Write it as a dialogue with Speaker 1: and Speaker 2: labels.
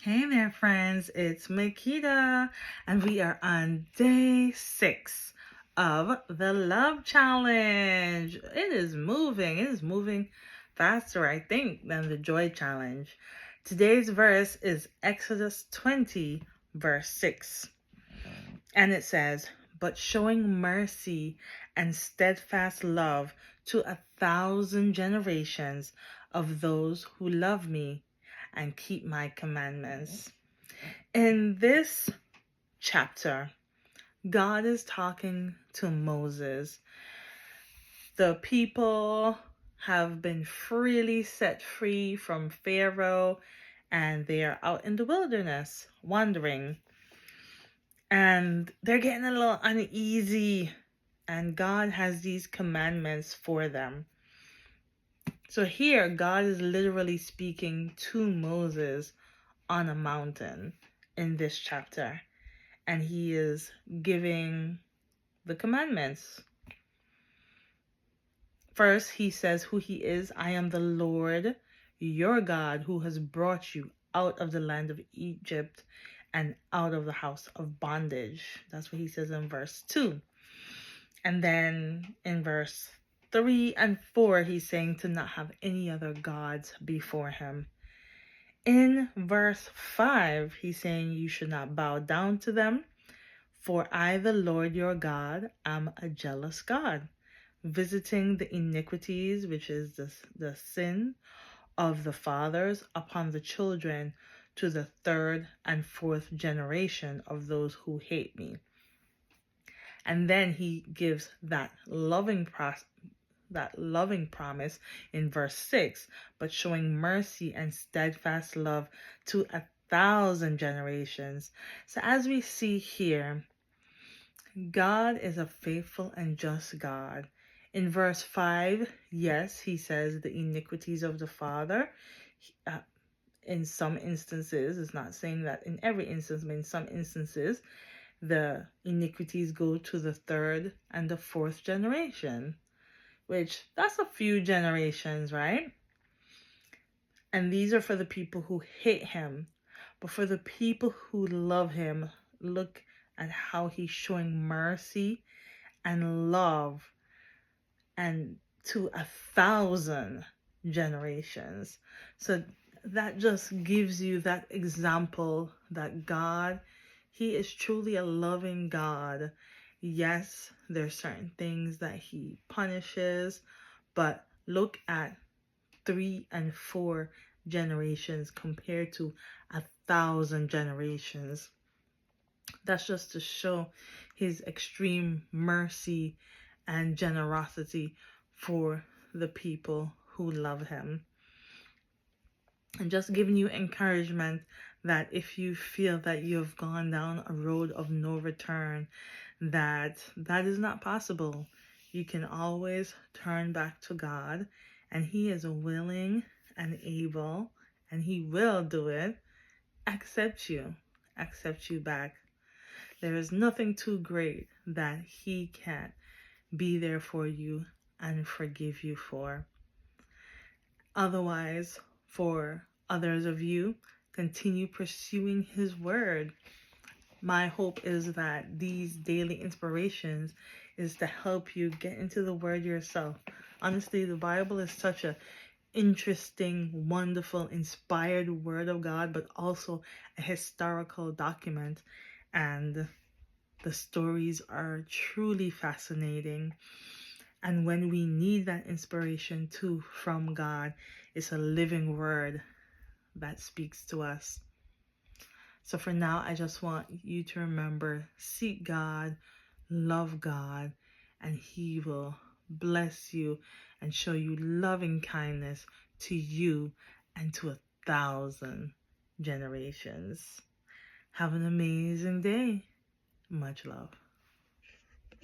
Speaker 1: Hey there, friends. It's Makita, and we are on day 6 of the Love Challenge. It is moving. It is moving faster, I think, than the Joy Challenge. Today's verse is Exodus 20, verse 6. And it says, "But showing mercy and steadfast love to 1,000 generations of those who love me and keep my commandments." In this chapter, God is talking to Moses. The people have been freely set free from Pharaoh, and they are out in the wilderness wandering. And they're getting a little uneasy, and God has these commandments for them. So here, God is literally speaking to Moses on a mountain in this chapter, and he is giving the commandments. First, he says who he is. "I am the Lord, your God, who has brought you out of the land of Egypt and out of the house of bondage." That's what he says in verse 2. And then in verse 3 and 4, he's saying to not have any other gods before him. In verse 5, he's saying you should not bow down to them, "For I, the Lord your God, am a jealous God, visiting the iniquities," which is the sin of the fathers, "upon the children to the 3rd and 4th generation of those who hate me." And then he gives that loving promise in verse 6, "But showing mercy and steadfast love to 1,000 generations." So as we see here, God is a faithful and just God. In verse 5, yes, he says the iniquities of the father. In some instances, it's not saying that in every instance, but in some instances, the iniquities go to the 3rd and the 4th generation, which that's a few generations, right? And these are for the people who hate him. But for the people who love him, look at how he's showing mercy and love and to 1,000 generations. So that just gives you that example that God, he is truly a loving God. Yes, there's certain things that he punishes, but look at 3 and 4 generations compared to 1,000 generations. That's just to show his extreme mercy and generosity for the people who love him. And just giving you encouragement that if you feel that you've gone down a road of no return, that is not possible. You can always turn back to God, and he is willing and able, and he will do it. Accept you back. There is nothing too great that he can't be there for you and forgive you for. Otherwise, for others of you, continue pursuing his word. My hope is that these daily inspirations is to help you get into the word yourself. Honestly, the Bible is such a interesting, wonderful, inspired word of God, but also a historical document. And the stories are truly fascinating. And when we need that inspiration too from God, it's a living word that speaks to us. So for now, I just want you to remember, seek God, love God, and he will bless you and show you loving kindness to you and to 1,000 generations. Have an amazing day. Much love.